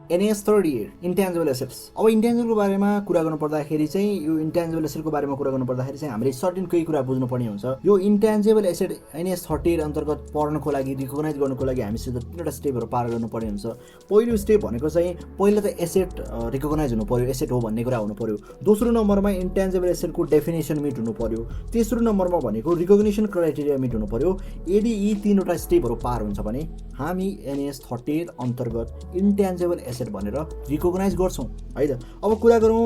NAS third year intangible assets. अब इन्ट्यान्जिबलको बारेमा कुरा गर्नु पर्दाखेरि चाहिँ यो इन्ट्यान्जिबल एसेटको बारेमा कुरा गर्नु पर्दाखेरि चाहिँ हामीले सर्टेन केही कुरा बुझ्नुपर्ने हुन्छ। यो इन्ट्यान्जिबल एसेट NAS 30 year अन्तर्गत पढ्नको लागि रिकगनाइज गर्नुको लागि हामीसित तीनवटा स्टेपहरू पार गर्नुपर्ने हुन्छ। पहिलो स्टेप भनेको चाहिँ पहिला त एसेट रिकगनाइज हुनु पर्यो, एसेट हो भन्ने कुरा हुनु पर्यो। दोस्रो नम्बरमा इन्ट्यान्जिबल एसेटको डेफिनेसन मिट हुनु पर्यो। तेस्रो नम्बरमा भनेको रिकग्निसन क्राइटेरिया मिट हुनु पर्यो। यदि यी तीनवटा स्टेपहरू पार हुन्छ भने हामी NAS 30 year अन्तर्गत इन्ट्यान्जिबल एसेट भनेर रिकगनाइज गर्छौँ है त। अब कुरा गरौँ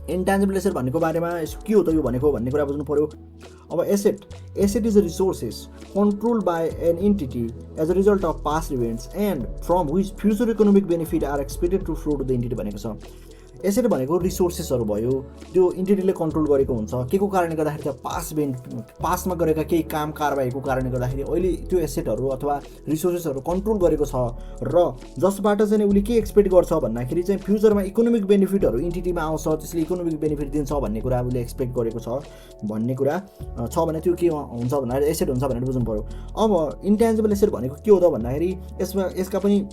इन्ट्यान्जिबल एसेट भन्नेको बारेमा, के हो त यो भनेको भन्ने कुरा बुझ्नु पर्यो। अब asset is a resources controlled by an entity as a result of past events and from which future economic benefit are expected to flow to the entity भनेको छ। एसेट भनेको रिसोर्सेसहरू भयो, त्यो इन्टिटीले कन्ट्रोल गरेको हुन्छ। के को कारणले गर्दाखेरि त पास्टमा गरेका केही काम कारबाहीको कारणले गर्दाखेरि अहिले त्यो एसेटहरू अथवा रिसोर्सेसहरू कन्ट्रोल गरेको छ र जसबाट चाहिँ उसले के एक्सपेक्ट गर्छ भन्दाखेरि चाहिँ फ्युचरमा इकोनोमिक बेनिफिटहरू इन्टिटीमा आउँछ, त्यसले इकोनोमिक बेनिफिट दिन्छ भन्ने कुरा उसले एक्सपेक्ट गरेको छ भन्ने कुरा छ भने त्यो के हुन्छ भन्दाखेरि एसेट हुन्छ भनेर बुझ्नु पऱ्यो। अब इन्ट्यान्जिबल एसेट भनेको के हो त भन्दाखेरि यसका पनि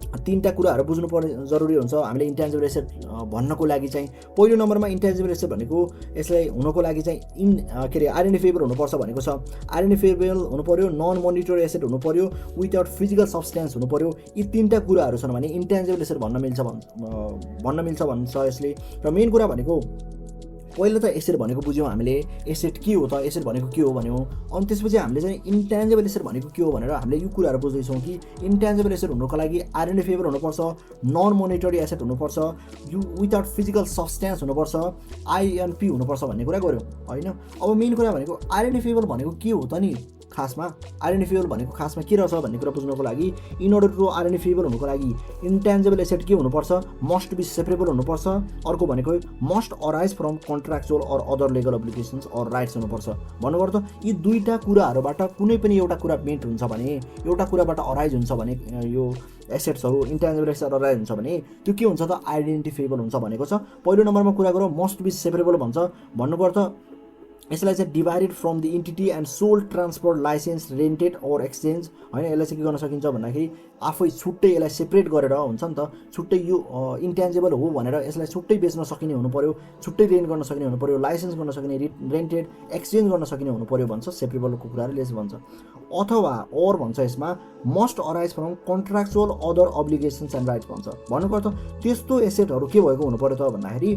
तीनटा कुराहरू बुझ्नुपर्ने जरुरी हुन्छ हामीले इन्ट्यान्जिबल एसेट भन्नको लागि चाहिँ। पहिलो नम्बरमा इन्ट्यान्जिबल एसेट भनेको यसलाई हुनको लागि चाहिँ आइडेन्टिफाइबल हुनुपर्छ भनेको छ। आइडेन्टिफाइबल हुनु पर्यो, नन मोनिटरी एसेट हुनु पर्यो, विदाउट फिजिकल सब्सटेन्स हुनु पर्यो। यी तीनटा कुराहरू छन् भने इन्ट्यान्जिबल एसेट भन्न मिल्छ भन्छ यसले। र मेन कुरा भनेको पहिला त एसेट भनेको बुझ्यौँ हामीले, एसेट के हो त, एसेट भनेको के हो भन्यौँ। अनि त्यसपछि हामीले चाहिँ इन्ट्यान्जिबल एसेट भनेको के हो भनेर हामीले यो कुराहरू बुझ्दैछौँ कि इन्ट्यान्जिबल एसेट हुनुको लागि आइडेन्टिफाइबल हुनुपर्छ, नन मोनिटरी एसेट हुनुपर्छ, यो विदाउट फिजिकल सब्सटेन्स हुनुपर्छ, INP हुनुपर्छ भन्ने कुरा गऱ्यौँ होइन। अब मेन कुरा भनेको आइडेन्टिफाइबल भनेको के हो त नि खासमा। आइडेन्टिफाइबल भनेको खासमा के रहेछ भन्ने कुरा बुझ्नको लागि इन अर्डर टु आइडेन्टिफाइबल हुनुको लागि इन्ट्यान्जिबल एसेट के हुनुपर्छ, मस्ट बी सेपरेबल हुनुपर्छ। अर्को भनेको must arise from contractual or other legal obligations or rights हुनुपर्छ। भन्नुपर्छ यी दुईवटा कुराहरूबाट कुनै पनि एउटा कुरा मेट हुन्छ भने, एउटा कुराबाट अराइज हुन्छ भने यो एसेट्सहरू इन्ट्यान्जिबल एसेट अराइज हुन्छ भने त्यो के हुन्छ त आइडेन्टिफाइबल हुन्छ भनेको छ। पहिलो नम्बरमा कुरा गरौँ मस्ट बी सेपरेबल भन्छ। भन्नुपर्छ यसलाई चाहिँ divided from the entity and sold transfer licence rented or exchange होइन। यसलाई चाहिँ के गर्न सकिन्छ भन्दाखेरि आफै छुट्टै यसलाई सेपरेट गरेर हुन्छ नि त, छुट्टै यो इन्ट्यान्जिबल हो भनेर यसलाई छुट्टै बेच्न सकिने हुनु पर्यो, छुट्टै रेन्ट गर्न सकिने हुनु पर्यो, लाइसेन्स गर्न सकिने, रेन्टेड एक्सचेन्ज गर्न सकिने हुनु पर्यो भन्छ। सेपरेबलको कुराहरू लेस भन्छ। अथवा और भन्छ यसमा must arise from contractual other obligations and rights भन्छ। भन्नुपर्छ त्यस्तो एसेटहरू के भएको हुनु पर्यो त भन्दाखेरि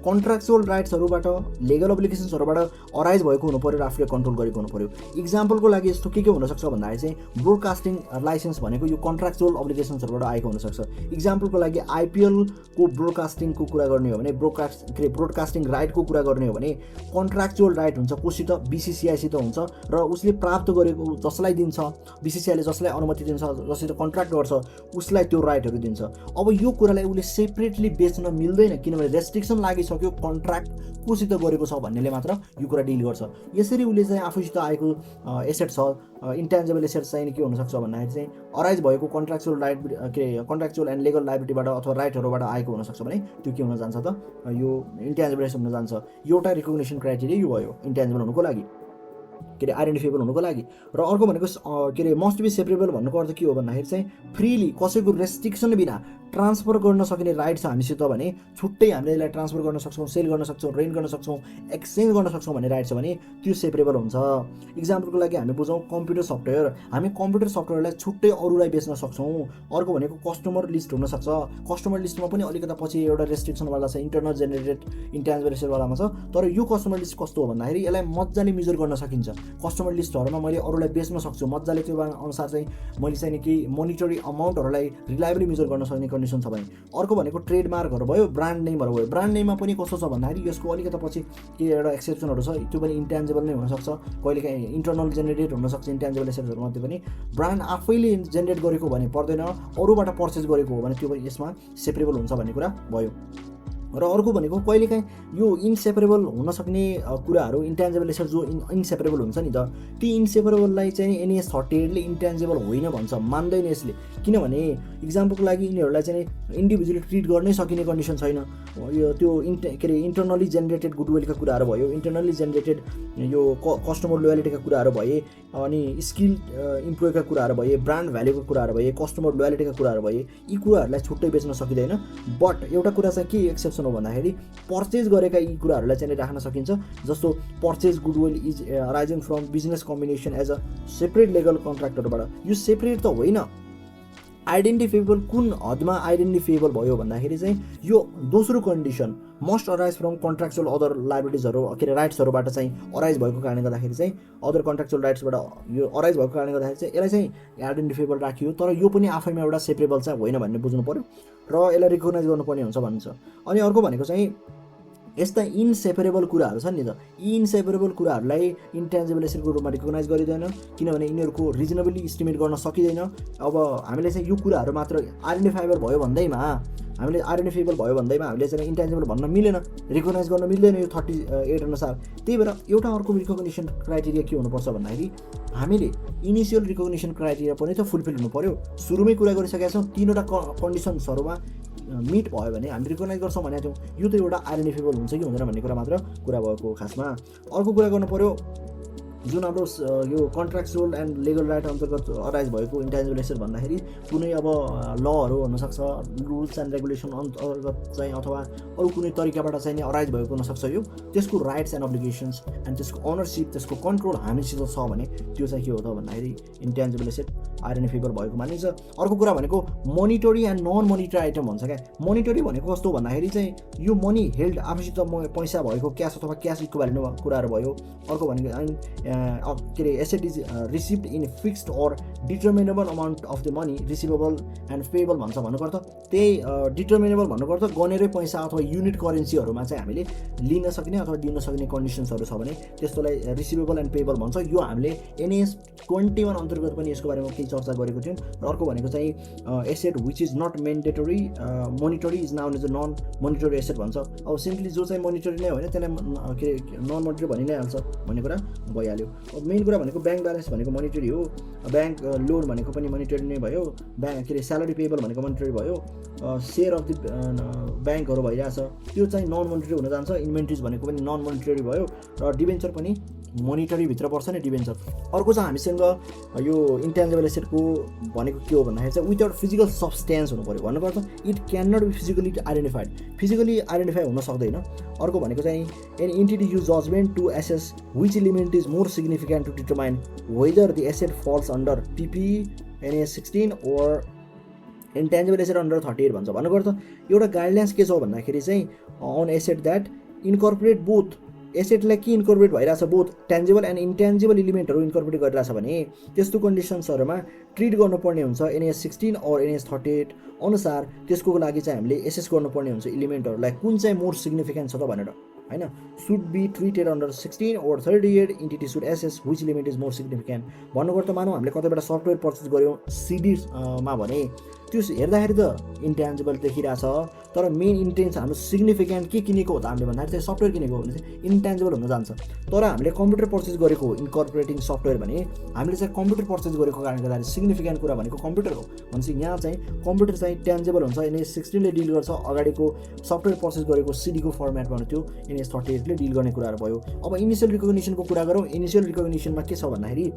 कन्ट्र्याक्चुअल राइट्सहरूबाट, लिगल अब्लिगेसन्सहरूबाट अराइज भएको हुनु पर्यो र आफूले कन्ट्रोल गरेको हुनु पर्यो। इक्जाम्पलको लागि यस्तो के हुनसक्छ भन्दाखेरि चाहिँ ब्रोडकास्टिङ लाइसेन्स भनेको यो कन्ट्र्याक्चुअल अब्लिगेसन्सहरूबाट आएको हुनसक्छ। इक्जाम्पलको लागि IPLको ब्रोडकास्टिङको कुरा गर्ने हो भने, ब्रोडकास्टिङ राइटको कुरा गर्ने हो भने कन्ट्र्याक्चुअल राइट हुन्छ कोसित, BCCIसित हुन्छ र उसले प्राप्त गरेको जसलाई दिन्छ, BCCIले जसलाई अनुमति दिन्छ, जसले कन्ट्र्याक्ट गर्छ उसलाई त्यो राइटहरू दिन्छ। अब यो कुरालाई उसले सेपरेटली बेच्न मिल्दैन किनभने रेस्ट्रिक्सन लागिसक्यो, कन्ट्र्याक्ट कोसित गरेको छ भन्नेले मात्र यो कुरा डिल गर्छ। यसरी उसले चाहिँ आफूसित आएको एसेट छ इन्ट्यान्जिबल एसेट चाहिँ के हुनसक्छ भन्दाखेरि चाहिँ अराइज भएको कन्ट्र्याक्चुअल एन्ड लिगल लाइबिलिटीबाट अथवा राइटहरूबाट आएको हुनसक्छ भने त्यो के हुन जान्छ त यो इन्ट्यान्जिबल एसेट हुन जान्छ। एउटा रिकग्निसन क्राइटेरिया यो भयो इन्ट्यान्जिबल हुनुको लागि, आइडेन्टिफाइबल हुनुको लागि। र अर्को भनेको मस्ट बी सेपरेबल भन्नुको अर्थ के हो भन्दाखेरि चाहिँ फ्रीली कसैको रेस्ट्रिक्सन बिना ट्रान्सफर गर्न सकिने राइट छ हामीसित भने छुट्टै हामीले यसलाई ट्रान्सफर गर्न सक्छौँ, सेल गर्न सक्छौँ, रेन्ट गर्न सक्छौँ, एक्सचेन्ज गर्न सक्छौँ भन्ने राइट छ भने त्यो सेपरेबल हुन्छ। इक्जाम्पलको लागि हामी बुझौँ कम्प्युटर सफ्टवेयर, हामी कम्प्युटर सफ्टवेयरलाई छुट्टै अरूलाई बेच्न सक्छौँ। अर्को भनेको कस्टमर लिस्ट हुनसक्छ, कस्टमर लिस्टमा पनि अलिकता पछि एउटा रेस्ट्रिक्सनवाला छ, इन्टरनल जेनेरेटेड इन्ट्यान्जिबल एसेटवालामा छ। तर यो कस्टमर लिस्ट कस्तो हो भन्दाखेरि यसलाई मजाले मेजर गर्न सकिन्छ। कस्टमर लिस्टहरूमा मैले अरूलाई बेच्न सक्छु मजाले, त्यो अनुसार चाहिँ मैले चाहिँ केही मोनिटरी अमाउन्टहरूलाई रिलायबली मेजर गर्न सक्ने कन्डिसन छ भने। अर्को भनेको ट्रेडमार्कहरू भयो, ब्रान्ड नेमहरू भयो। ब्रान्ड नेममा पनि कस्तो छ भन्दाखेरि यसको अलिकता पछि के एउटा एक्सेप्सनहरू छ, त्यो पनि इन्ट्यान्जिबल नै हुनसक्छ, कहिलेकाहीँ इन्टरनल जेनेरेट हुनसक्छ इन्ट्यान्जिबल एसेटहरूमध्ये पनि। ब्रान्ड आफैले जेनेरेट गरेको भने पर्दैन, अरूबाट पर्चेस गरेको हो भने त्यो पनि यसमा सेपरेबल हुन्छ भन्ने कुरा भयो। र अर्को भनेको कहिलेकाहीँ यो इन्सेपरेबल हुन सक्ने कुराहरू इन्ट्यान्जिबल एसेट जो इन्सेपरेबल हुन्छ नि त, ती इन्सेपरेबललाई चाहिँ NAS 38ले इन्ट्यान्जिबल होइन भन्छ, मान्दैन यसले। किनभने इक्जाम्पलको लागि यिनीहरूलाई चाहिँ इन्डिभिजुअली ट्रिट गर्नै सकिने कन्डिसन छैन। यो त्यो के अरे इन्टरनली जेनेरेटेड गुडविलका कुराहरू भयो, इन्टरनली जेनेरेटेड यो कस्टमर लोयलिटीका कुराहरू भए, अनि स्किल इम्प्लोइका कुराहरू भए, ब्रान्ड भ्याल्युको कुराहरू भए, कस्टमर लोयलिटीका कुराहरू भए, यी कुराहरूलाई छुट्टै बेच्न सकिँदैन। बट एउटा कुरा चाहिँ के एक्सेप्सन हो भन्दाखेरि पर्चेज गरेका यी कुराहरूलाई चाहिँ राख्न सकिन्छ। जस्तो purchase goodwill is arising from business combination as a separate legal कन्ट्र्याक्टहरूबाट। यो सेपरेट त होइन, आइडेन्टिफिएबल कुन हदमा आइडेन्टिफिएबल भयो भन्दाखेरि चाहिँ यो दोस्रो condition must arise from contractual other लाइबिलिटिजहरू के अरे राइट्सहरूबाट चाहिँ अराइज भएको कारणले गर्दाखेरि चाहिँ अदर कन्ट्र्याक्चुअल राइट्सबाट यो अराइज भएको कारणले गर्दाखेरि चाहिँ यसलाई चाहिँ आइडेन्टिफिएबल राखियो। तर यो पनि आफैमा एउटा सेपरेबल चाहिँ होइन भन्ने बुझ्नु पऱ्यो र यसलाई रिकगनाइज गर्नुपर्ने हुन्छ भन्छ। अनि अर्को भनेको चाहिँ यस्ता इनसेपरेबल कुराहरू छन् नि त, यी इनसेपरेबल कुराहरूलाई इन्ट्यान्जिबल एसेटको रूपमा रिकगनाइज गरिँदैन किनभने यिनीहरूको रिजनेबली इस्टिमेट गर्न सकिँदैन। अब हामीले चाहिँ यो कुराहरू मात्र आइडेन्टिफाइबल भयो भन्दैमा हामीले चाहिँ इन्ट्यान्जिबल भन्न मिलेन, रिकगनाइज गर्न मिल्दैन यो 38 अनुसार। त्यही भएर एउटा अर्को रिकगनिसन क्राइटेरिया के हुनुपर्छ भन्दाखेरि हामीले इनिसियल रिकगनिसन क्राइटेरिया पनि त फुलफिल हुनु पर्यो। सुरुमै कुरा गरिसकेका छौँ, 3वटा कन्डिसन्सहरूमा मिट भयो भने हामी रिकगनाइज गर्छौँ भनेको थियौँ। यो त एउटा आइडेन्टिफाइबल हुन्छ कि हुँदैन भन्ने कुरा मात्र कुरा भएको खासमा। अर्को कुरा गर्नु पर्यो, जुन हाम्रो यो कन्ट्र्याक्चुअल एन्ड लिगल राइट अन्तर्गत अराइज भएको इन्ट्यान्जिबल एसेट भन्दाखेरि कुनै अब लहरू हुनसक्छ, रुल्स एन्ड रेगुलेसन अन्तर्गत चाहिँ अथवा अरू कुनै तरिकाबाट चाहिँ अराइज भएको हुनसक्छ। यो त्यसको राइट्स एन्ड अब्लिगेसन्स एन्ड त्यसको ओनरसिप, त्यसको कन्ट्रोल हामीसित छ भने त्यो चाहिँ के हो त भन्दाखेरि इन्ट्यान्जिबल एसेट आइडेन्टिफाइबल भएको मानिन्छ। अर्को कुरा भनेको monetary and non monetary item भन्छ क्या। मोनिटरी भनेको कस्तो भन्दाखेरि चाहिँ यो मनी हेल्ड आफूसित पैसा भएको क्यास अथवा क्यास इक्विभ्यालेन्ट कुराहरू भयो। अर्को भनेको के अरे asset is received in fixed or determinable amount of the money receivable and payable भन्छ भन्नुको अर्थ त्यही डिटर्मिनेबल भन्नुको अर्थ गनेरै पैसा अथवा युनिट करेन्सीहरूमा चाहिँ हामीले लिन सक्ने अथवा दिन सक्ने कन्डिसन्सहरू छ भने त्यस्तोलाई रिसिभेबल एन्ड पेएबल भन्छ। यो हामीले NAS 21 अन्तर्गत पनि यसको बारेमा केही चर्चा गरेको थियौँ। र अर्को भनेको चाहिँ asset which is not mandatory monetary is known as a non monetary asset भन्छ। अब सिम्पली जो चाहिँ मोनिटरी नै होइन त्यसलाई के नन मोनिटरी भनि नै हाल्छ भन्ने कुरा भइहाल्यो। मेन कुरा भनेको ब्याङ्क ब्यालेन्स भनेको मोनिटरी हो, ब्याङ्क लोन भनेको पनि मोनिटरी नै भयो, ब्याङ्क के अरे स्यालेरी पेएबल भनेको मोनिटरी भयो, सेयर अफ द ब्याङ्कहरू भइरहेछ त्यो चाहिँ नन मोनिटरी हुन जान्छ। इन्भेन्ट्रिज भनेको पनि नन मोनिटरी भयो र डिबेन्चर पनि मोनिटरी भित्र पर्छ नि डिबेन्चर। अर्को चाहिँ हामीसँग यो इन्ट्यान्जिबल एसेटको भनेको के हो भन्दाखेरि चाहिँ विदाउट फिजिकल सब्सटेन्स हुनु पऱ्यो। भन्नुको अर्थ it can not be physically identified, physically identify हुन सक्दैन। अर्को भनेको चाहिँ an entity use judgement to assess which element is more significant to determine whether the asset falls under PP NAS 16 or intangible asset under 38 भन्छ। भन्नुको अर्थ एउटा guidelines के छ भन्दाखेरि चाहिँ an asset that incorporate both, एसेटलाई के इन्कर्पोरेट भइरहेछ बोथ ट्यान्जिबल एन्ड इन्ट्यान्जिबल इलिमेन्टहरू इन्कर्पोरेट गरिरहेछ भने त्यस्तो कन्डिसन्सहरूमा ट्रिट गर्नुपर्ने हुन्छ NAS 16 और NAS 38 अनुसार। त्यसको लागि चाहिँ हामीले एसेस गर्नुपर्ने हुन्छ इलिमेन्टहरूलाई कुन चाहिँ मोर सिग्निफिकेन्ट छ त भनेर हैन। सुड बी ट्रिटेड अन्डर 16 और 38 entity should assess which element is more significant. भन्नुको अर्थ मानौँ हामीले कतैबाट सफ्टवेयर पर्चेस गऱ्यौँ CD मा भने त्यो हेर्दाखेरि त इन्ट्यान्जिबल देखिरहेछ तर मेन इन्टेन्स हाम्रो सिग्निफिकेन्ट के किनेको हो त हामीले भन्दाखेरि चाहिँ सफ्टवेयर किनेको हो भने चाहिँ इन्ट्यान्जिबल हुन जान्छ। तर हामीले कम्प्युटर पर्चेस गरेको हो इन्कर्पोरेटिङ सफ्टवेयर भने हामीले चाहिँ कम्प्युटर पर्चेस गरेको कारणले गर्दाखेरि सिग्निफिकेन्ट कुरा भनेको कम्प्युटर हो भनेपछि यहाँ चाहिँ कम्प्युटर चाहिँ ट्यान्जिबल हुन्छ। NAS 16 ले डिल गर्छ, अगाडिको सफ्टवेयर पर्चेस गरेको CD को फर्मेटमा त्यो NAS 38 ले डिल गर्ने कुराहरू भयो। अब इनिसियल रिकग्निसनको कुरा गरौँ। इनिसियल रिकग्निसनमा के छ भन्दाखेरि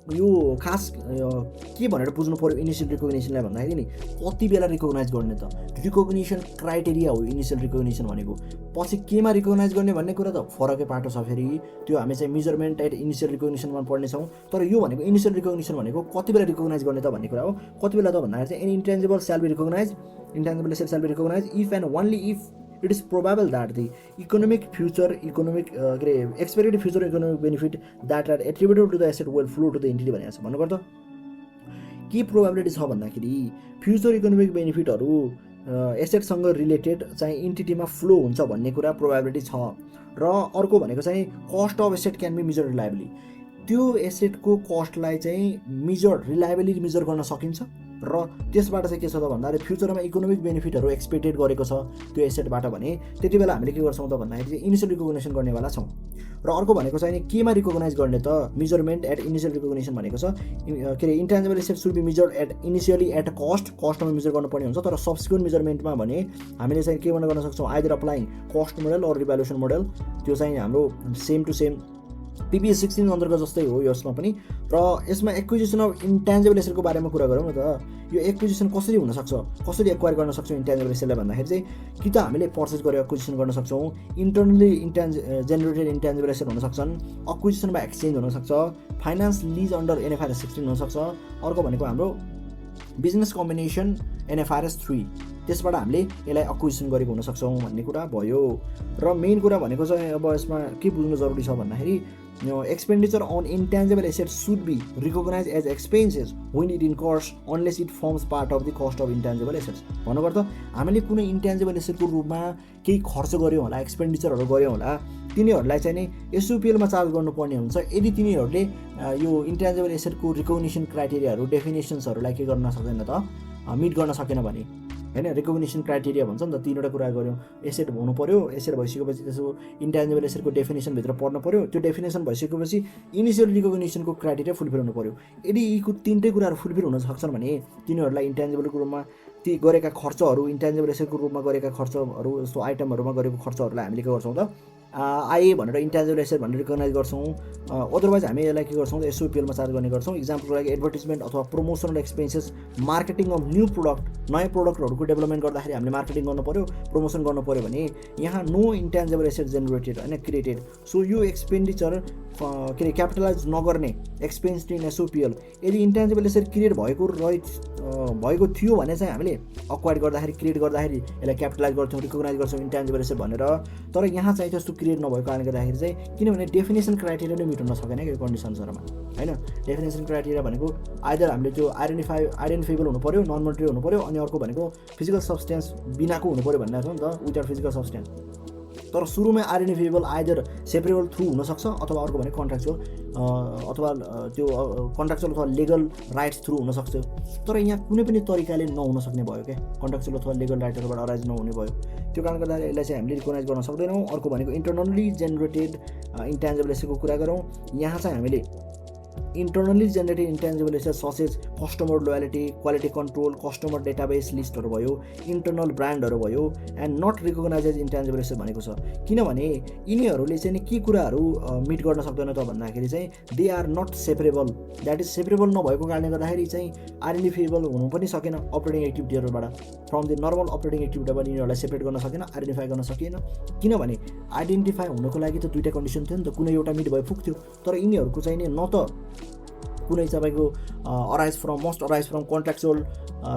यो खास के भनेर बुझ्नु पर्यो इनिसियल रिकग्निसनलाई भन्दाखेरि नि कति बेला रिकग्नाइज गर्ने त रिकग्निसन क्राइटेरिया हो इनिसियल रिकग्निसन भनेको। पछि केमा रिकग्नाइज गर्ने भन्ने कुरा त फरकै पाटो छ फेरि, त्यो हामी चाहिँ मेजरमेन्ट एट इनिसियल रिकग्निसनमा पढ्नेछौँ। तर यो भनेको इनिसियल रिकग्निसन भनेको कति बेला रिकग्नाइज गर्ने त भन्ने कुरा हो। कति बेला त भन्दाखेरि चाहिँ any intangible shall be recognise, intangible asset shall be recognise if and only if it is probable that the expected future economic benefit that are attributable to the asset will flow to the entity भनेको छ। भन्नुको अर्थ के probability छ भन्दाखेरि future economic बेनिफिटहरू एसेटसँग related चाहिँ इन्टिटीमा flow हुन्छ भन्ने कुरा प्रोबेबिलिटी छ। र अर्को भनेको चाहिँ cost of asset can be measure reliably, त्यो एसेटको कस्टलाई चाहिँ रिलायबली मेजर गर्न सकिन्छ र त्यसबाट चाहिँ के छ त भन्दाखेरि फ्युचरमा इकोनोमिक बेनिफिटहरू एक्सपेक्टेड गरेको छ त्यो एसेटबाट भने त्यति बेला हामीले के गर्छौँ त भन्दाखेरि चाहिँ इनिसियल रिकग्नेसन गर्नेवाला छौँ। र अर्को भनेको चाहिँ केमा रिकग्नाइज गर्ने त मेजरमेन्ट एट इनिसियल रिकग्नेसन भनेको छ के अरे intangible asset should be measured at initially एट कस्टमा मेजर गर्नुपर्ने हुन्छ। तर सब्सिक्वेन्ट मेजरमेन्टमा भने हामीले चाहिँ के गर्न सक्छौँ either applying cost model or revaluation model, त्यो चाहिँ हाम्रो सेम टु सेम PPS 16 अन्तर्गत जस्तै हो यसमा पनि। र यसमा एक्विजिसन अफ इन्टेन्जिबल एसेटको बारेमा कुरा गरौँ न त। यो एक्विजिसन कसरी हुनसक्छ, कसरी एक्वायर गर्न सक्छौँ इन्टेन्जिबल एसेटलाई भन्दाखेरि चाहिँ कि त हामीले पर्चेस गरेर एक्विजिसन गर्न सक्छौँ, इन्टरनली जेनेरेटेड इन्टेन्जिबल एसेट हुन सक्छन्, एक्विजिसन बाइ एक्सचेन्ज हुनसक्छ, फाइनेन्स लिज अन्डर NFRS 16 हुनसक्छ, अर्को भनेको हाम्रो बिजनेस कम्बिनेसन NFRS 3, त्यसबाट हामीले यसलाई एक्विजिसन गरेको हुन सक्छौँ भन्ने कुरा भयो। र मेन कुरा भनेको चाहिँ अब यसमा के बुझ्नु जरुरी छ भन्दाखेरि expenditure on intangible asset should be recognise as expenses when it incurs unless it forms part of the cost of intangible assets. भन्नुको अर्थ हामीले कुनै इन्टेन्जिबल एसेटको रूपमा केही खर्च गऱ्यौँ होला, एक्सपेन्डिचरहरू गऱ्यौँ होला, तिनीहरूलाई चाहिँ नै SOPL मा चार्ज गर्नुपर्ने हुन्छ यदि तिनीहरूले यो इन्टेन्जिबल एसेटको रिकग्निसन क्राइटेरियाहरू डेफिनेसन्सहरूलाई के गर्न सक्दैन त मिट गर्न सकेन भने हैन। रिकग्निसन क्राइटेरिया भन्छ नि त, तीनवटा कुरा गऱ्यौँ, एसेट हुनु पर्यो, एसेट भइसकेपछि त्यसको इन्टेन्जिबल एसेटको डेफिनेसनभित्र पढ्नु पर्यो, त्यो डेफिनेसन भइसकेपछि इनिसियल रिकग्निसनको क्राइटेरिया फुलफिल हुनु पर्यो। यदि यी तीनटै कुराहरू फुलफिल हुन सक्छन् भने तिनीहरूलाई इन्टेन्जिबलको रूपमा ती गरेका खर्चहरू, इन्टेन्जिबल एसेटको रूपमा गरेका खर्चहरू, जस्तो आइटमहरूमा गरेको खर्चहरूलाई हामीले के गर्छौँ त आए भनेर इन्टेन्जिबल एसेट भनेर रिकग्नाइज गर्छौँ। अदरवाइज हामी यसलाई के गर्छौँ SOPL मा चार्ज गर्ने गर्छौँ। इक्जाम्पलको लागि एडभर्टिजमेन्ट अथवा promotional expenses, marketing of new product, नयाँ प्रोडक्टहरूको डेभलपमेन्ट गर्दाखेरि हामीले मार्केटिङ गर्नु पर्यो, प्रमोसन गर्नु पर्यो भने यहाँ नो इन्टेन्जिबल एसेट जेनेरेटेड होइन क्रिएटेड। सो यो एक्सपेन्डिचर के अरे क्यापिटलाइज नगर्ने एक्सपेन्स इन SOPL यदि इन्टेन्जिबल एसेट क्रिएट भएको थियो भने चाहिँ हामीले एक्वायर गर्दाखेरि क्रिएट गर्दाखेरि यसलाई क्यापिटलाइज गर्छौँ, रिकग्नाइज गर्छौँ इन्टेन्जिबल एसेट भनेर। तर यहाँ चाहिँ त्यस्तो क्रिएट नभएको कारणले गर्दाखेरि चाहिँ किनभने डेफिनेसन क्राइटेरिया नै मिट हुन सकेन यो कन्डिसन्सहरूमा होइन। डेफिनेसन क्राइटेरिया भनेको आइदर हामीले त्यो आइडेन्टिफाइबल हुनु पर्यो, नन मोनेटरी हुनु पर्यो, अनि अर्को भनेको फिजिकल सब्सटेन्स बिनाको हुनु पर्यो भन्ने छ नि त, विदाउट फिजिकल सब्सटेन्स। तर सुरुमै आइडेन्टिफाइबल आइदर सेपरेबल थ्रु हुनसक्छ अथवा अर्को भने कन्ट्र्याक्चुअल अथवा त्यो कन्ट्र्याक्चुअल अथवा लिगल राइट्स थ्रु हुनसक्छ। तर यहाँ कुनै पनि तरिकाले नहुन सक्ने भयो क्या, कन्ट्र्याक्चुअल अथवा लिगल राइटहरूबाट अराइज नहुने भयो। त्यो कारणले गर्दा यसलाई चाहिँ हामीले रिकग्नाइज गर्न सक्दैनौँ। अर्को भनेको इन्टरनली जेनेरेटेड इन्टेन्जिबल एसेटको कुरा गरौँ। यहाँ चाहिँ हामीले internally generated intangible asset such as customer loyalty, quality control, customer database लिस्टहरू भयो, इन्टरनल ब्रान्डहरू भयो, and not recognise as intangible asset भनेको छ। किनभने यिनीहरूले चाहिँ के कुराहरू मिट गर्न सक्दैन त भन्दाखेरि चाहिँ they are not separable. That is separable नभएको कारणले गर्दाखेरि चाहिँ आइडेन्टिफाइबल हुनु पनि सकेन अपरेटिङ एक्टिभिटीहरूबाट, फ्रम द नर्मल अपरेटिङ एक्टिभिटीबाट यिनीहरूलाई सेपरेट गर्न सकेन, आइडेन्टिफाई गर्न सकिएन। किनभने आइडेन्टिफाई हुनको लागि त दुईवटा कन्डिसन थियो नि त, कुनै एउटा मिट भए पुग्थ्यो। तर यिनीहरूको चाहिँ न त कुनै तपाईँको must arise from contractual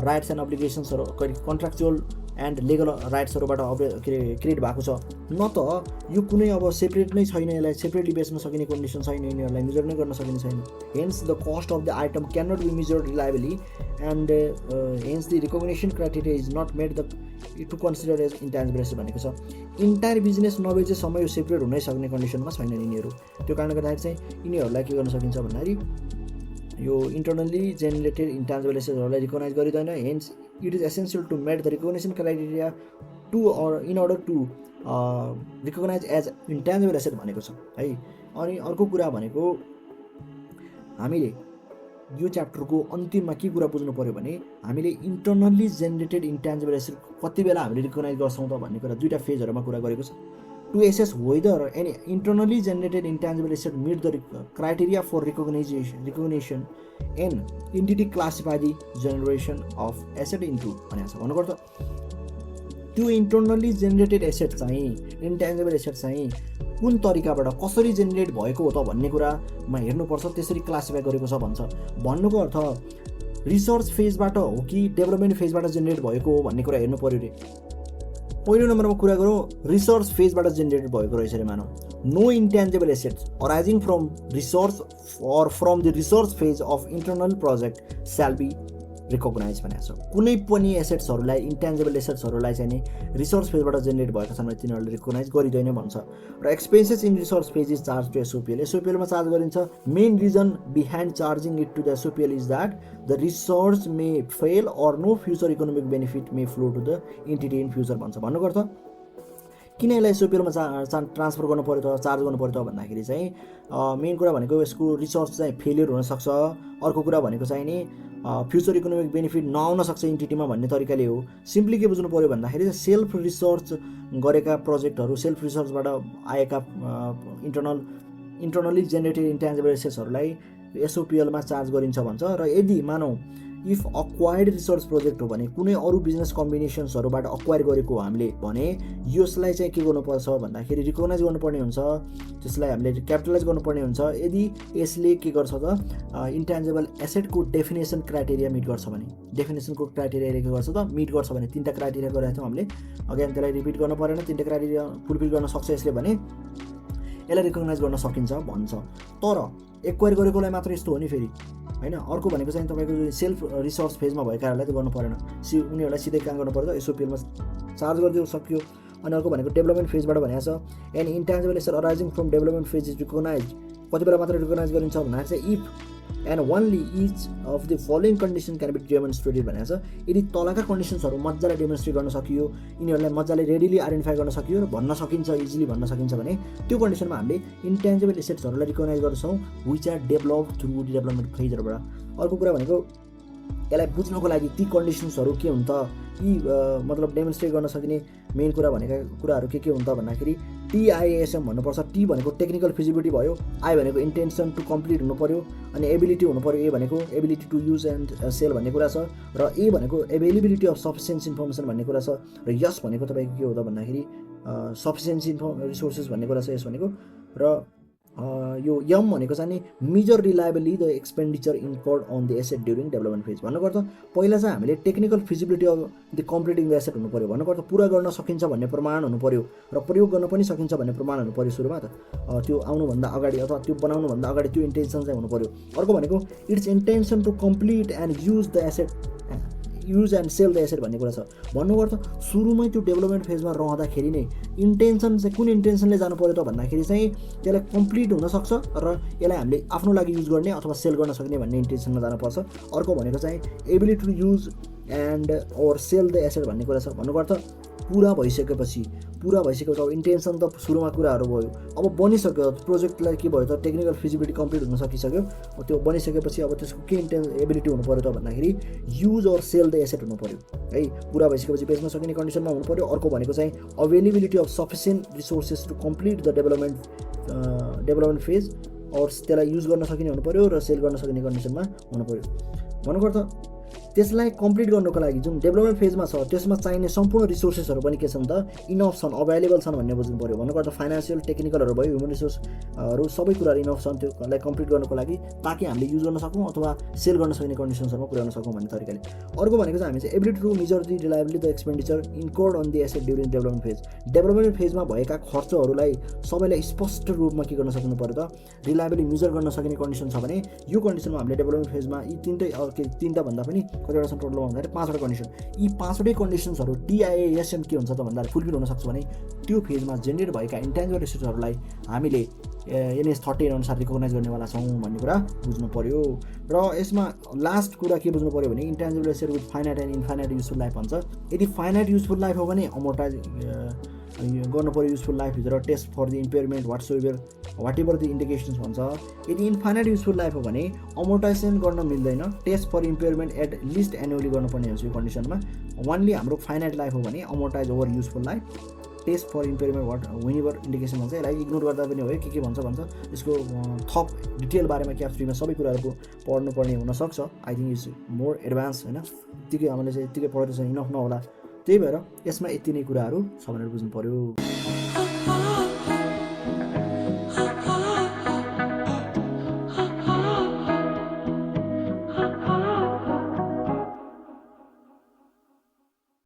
rights and अब्लिगेसन्सहरू, कन्ट्र्याक्चुअल एन्ड लिगल राइट्सहरूबाट के अरे क्रिएट भएको छ, न त यो कुनै अब सेपरेट नै छैन, यसलाई सेपरेटली बेच्न सकिने कन्डिसन छैन, यिनीहरूलाई मेजर नै गर्न सकिने छैन। Hence the cost of the item can not be measured reliably and hence the recognition criteria is not made the to consider as intangible asset भनेको छ। इन्टायर बिजनेस नबेचेसम्म यो सेपरेट हुनै सक्ने कन्डिसनमा छैनन् यिनीहरू। त्यो कारणले गर्दाखेरि चाहिँ यिनीहरूलाई के गर्न सकिन्छ भन्दाखेरि यो इन्टरनली जेनेरेटेड इन्टेन्जिबल एसेटहरूलाई रिकग्नाइज गरिँदैन। Hence it is essential to met the recognition criteria in order to recognise as intangible asset भनेको छ है। अनि अर्को कुरा भनेको हामीले यो च्याप्टरको अन्तिममा के कुरा बुझ्नु पर्यो भने हामीले इन्टरनली जेनेरेटेड इन्टेन्जिबल एसेट कति बेला हामीले रिकग्नाइज गर्छौँ त भन्ने कुरा दुईवटा फेजहरूमा कुरा गरेको छ। To assess whether any internally generated intangible asset meet the criteria for recognition and entity classify the generation of asset into भन्नुको अर्थ त्यो इन्टरनली जेनेरेटेड एसेट चाहिँ इन्टेन्जिबल एसेट चाहिँ कुन तरिकाबाट कसरी जेनेरेट भएको हो त भन्ने कुरामा हेर्नुपर्छ, त्यसरी क्लासिफाई गरेको छ भन्छ। भन्नुको अर्थ रिसर्च फेजबाट हो कि डेभलपमेन्ट फेजबाट जेनेरेट भएको हो भन्ने कुरा हेर्नु पर्यो रे। पहिलो नम्बरमा कुरा गरौँ, रिसर्च फेजबाट जेनेरेट भएको रहेछ अरे मानौ। No intangible assets arising from research or from the research phase of internal project shall be recognise भनेको छ। कुनै पनि एसेट्सहरूलाई इन्ट्यान्जिबल एसेट्सहरूलाई चाहिँ नि रिसोर्स फेजबाट जेनेरेट भएको छ भने तिनीहरूले रिकग्नाइज गरिँदैन भन्छ। र expenses in resource phase is charge to SOPL, एसओपिएलमा चार्ज गरिन्छ। Main reason behind charging it to the SOPL is that the resource may fail or no future economic benefit may flow to the entity in future भन्छ। भन्नुको अर्थ किन यसलाई एसओपिएलमा transfer गर्नु पऱ्यो त, charge गर्नु पऱ्यो त भन्दाखेरि चाहिँ मेन कुरा भनेको यसको रिसोर्स चाहिँ फेलियर हुनसक्छ। अर्को कुरा भनेको चाहिँ नि फ्युचर इकोनोमिक बेनिफिट नआउन सक्छ इन्टिटीमा भन्ने तरिकाले हो। सिम्पली के बुझ्नु पऱ्यो भन्दाखेरि सेल्फ रिसर्च गरेका प्रोजेक्टहरू, सेल्फ रिसर्चबाट आएका इन्टरनली जेनेरेटेड इन्ट्यान्जिबल एसेट्सहरूलाई एसओपिएलमा चार्ज गरिन्छ भन्छ। र यदि मानौ इफ अक्वायर्ड रिसर्च प्रोजेक्ट हो भने कुनै अरू बिजनेस कम्बिनेसन्सहरूबाट अक्वायर गरेको हो हामीले भने यसलाई चाहिँ के गर्नुपर्छ भन्दाखेरि रिकग्नाइज गर्नुपर्ने हुन्छ, त्यसलाई हामीले क्यापिटलाइज गर्नुपर्ने हुन्छ। यदि यसले के गर्छ त इन्ट्यान्जिबल एसेटको डेफिनेसन क्राइटेरिया मिट गर्छ भने, डेफिनेसनको क्राइटेरियाले के गर्छ त मिट गर्छ भने, 3टा क्राइटेरिया गरेको थियौँ हामीले, अगेन त्यसलाई रिपिट गर्नु परेन, 3टा क्राइटेरिया फुलफिल गर्न सक्छ यसले भने यसलाई रिकग्नाइज गर्न सकिन्छ भन्छ। तर एक्वायर गरेकोलाई मात्र यस्तो हो नि फेरि हैन। अर्को भनेको चाहिँ तपाईँको सेल्फ रिसोर्स फेजमा भएकाहरूलाई त गर्नु परेन, उनीहरूलाई सिधै काम गर्नु पर्छ, एसओपिएलमा चार्ज गरिदियो सक्यो। अनि अर्को भनेको डेभलपमेन्ट फेजबाट भनेको छ and intangible asset arising from development phase is recognise, कति बेला मात्र रिकग्नाइज गरिन्छ भन्दा चाहिँ if and only each of the following condition can be demonstrated भनेको छ। यदि तलका कन्डिसन्सहरू मजाले डेमोन्स्ट्रेट गर्न सकियो, यिनीहरूलाई मजाले रेडिली आइडेन्टिफाई गर्न सकियो र भन्न सकिन्छ, इजिली भन्न सकिन्छ भने त्यो कन्डिसनमा हामीले इन्ट्यान्जिबल एसेट्सहरूलाई रिकग्नाइज गर्छौँ which are develop through development फेजहरूबाट। अर्को कुरा भनेको यसलाई बुझ्नको लागि ती कन्डिसन्सहरू के हुन् त, यी मतलब डेमोन्स्ट्रेट गर्न सकिने मेन कुरा भनेका कुराहरू के हुन् त भन्दाखेरि टिआइएसएम भन्नुपर्छ। टी भनेको टेक्निकल फिजिबिलिटी भयो, आई भनेको इन्टेन्सन टु कम्प्लिट हुनु पऱ्यो, अनि एबिलिटी हुनु पऱ्यो, ए भनेको ability to use and sell भन्ने कुरा छ, र ए भनेको एभाइलेबिलिटी अफ सफिसियन्ट इन्फर्मेसन भन्ने कुरा छ, र यस भनेको तपाईँको के हो त भन्दाखेरि सफिसियन्सी रिसोर्सेस भन्ने कुरा छ यस भनेको। र यो यम भनेको चाहिँ नि measure reliably the expenditure incurred on the asset during development phase. भन्नुको अर्थ पहिला चाहिँ हामीले technical feasibility of the completing the asset हुनु पऱ्यो, भन्नुको अर्थ पुरा गर्न सकिन्छ भन्ने प्रमाण हुनु पऱ्यो र प्रयोग गर्न पनि सकिन्छ भन्ने प्रमाण हुनु पऱ्यो सुरुमा त, त्यो आउनुभन्दा अगाडि अथवा त्यो बनाउनुभन्दा अगाडि त्यो इन्टेन्सन चाहिँ हुनु पऱ्यो। अर्को भनेको it's intention to complete and use the asset, use and sell the asset भन्ने कुरा छ। भन्नुको अर्थ सुरुमै त्यो डेभलपमेन्ट फेजमा रहँदाखेरि नै इन्टेन्सन चाहिँ कुन इन्टेन्सनले जानु पऱ्यो त भन्दाखेरि चाहिँ त्यसलाई कम्प्लिट हुनसक्छ र यसलाई हामीले आफ्नो लागि युज गर्ने अथवा सेल गर्न सक्ने भन्ने इन्टेन्सनमा जानुपर्छ। अर्को भनेको चाहिँ ability to use and or sell the asset भन्ने कुरा छ। भन्नुको अर्थ पुरा भइसकेपछि अब इन्टेन्सन त सुरुमा कुराहरू भयो, अब बनिसक्यो प्रोजेक्टलाई के भयो त टेक्निकल फिजिबिलिटी कम्प्लिट हुन सकिसक्यो, त्यो बनिसकेपछि अब त्यसको के एबिलिटी हुनु पऱ्यो त भन्दाखेरि use or sell the asset हुनु पऱ्यो है, पुरा भइसकेपछि बेच्न सकिने कन्डिसनमा हुनु पऱ्यो। अर्को भनेको चाहिँ availability of sufficient resources to complete the development phase, और त्यसलाई युज गर्न सकिने हुनु पऱ्यो र सेल गर्न सकिने कन्डिसनमा हुनु पऱ्यो। भन्नुको अर्थ त्यसलाई कम्प्लिट गर्नुको लागि जुन डेभलपमेन्ट फेजमा छ त्यसमा चाहिने सम्पूर्ण रिसोर्सेसहरू पनि के छन् त इनफ छन्, अभाइलेबल छन् भन्ने बुझ्नु पऱ्यो। भन्नुको अर्थ फाइनेन्सियल टेक्निकलहरू भयो, ह्युमन रिसोर्सहरू सबै कुराहरू इनफ छन् त्योलाई कम्प्लिट गर्नुको लागि, ताकि हामीले युज गर्न सकौँ अथवा सेल गर्न सक्ने कन्डिसन्सहरूमा पुर्याउन सकौँ भन्ने तरिकाले। अर्को भनेको चाहिँ हामी चाहिँ ability to measure the reliably the expenditure incurred on the asset during development phase. Development फेजमा भएका खर्चहरूलाई सबैलाई स्पष्ट रूपमा के गर्न सक्नु पऱ्यो त रिलायबली मेजर गर्न सकिने कन्डिसन छ भने यो कन्डिसनमा हामीले डेभलपमेन्ट फेजमा यी तिनवटा भन्दा पनि कतिवटा छन् टोटल भन्दाखेरि 5वटा कन्डिसन, यी 5वटै कन्डिसन्सहरू टिआइएसएम के हुन्छ त भन्दा फुलफिल हुन सक्छ भने त्यो फेजमा जेनेरेट भएका इन्ट्यान्जिबल एसेट्सहरूलाई हामीले NAS 30 अनुसार रिकग्नाइज गर्नेवाला छौँ भन्ने कुरा बुझ्नु पऱ्यो। र यसमा लास्ट कुरा के बुझ्नु पऱ्यो भने intangible asset with finite and infinite useful life भन्छ। यदि फाइनाइट युजफुल लाइफ हो भने अमोर्टाइज गर्नु पऱ्यो युजफुल लाइफभित्र, test for the impairment whatever the indications भन्छ। यदि इन्फाइनाइट युजफुल लाइफ हो भने अमोर्टाइजेसन गर्न मिल्दैन, test for impairment at least annually गर्नुपर्ने हुन्छ यो कन्डिसनमा। ओन्ली हाम्रो फाइनाइट लाइफ हो भने amortise over useful life, test for impairment whenever indication भन्छ। यसलाई इग्नोर गर्दा पनि हो, के भन्छ यसको थप डिटेल बारेमा क्याप 3 मा सबै कुराहरू पढ्नुपर्ने हुनसक्छ। I think is more advance होइन, यत्तिकै हामीले चाहिँ यत्तिकै पढेर चाहिँ इनफ नहोला, त्यही भएर यसमा यति नै कुराहरू छ भनेर बुझ्नु पऱ्यो।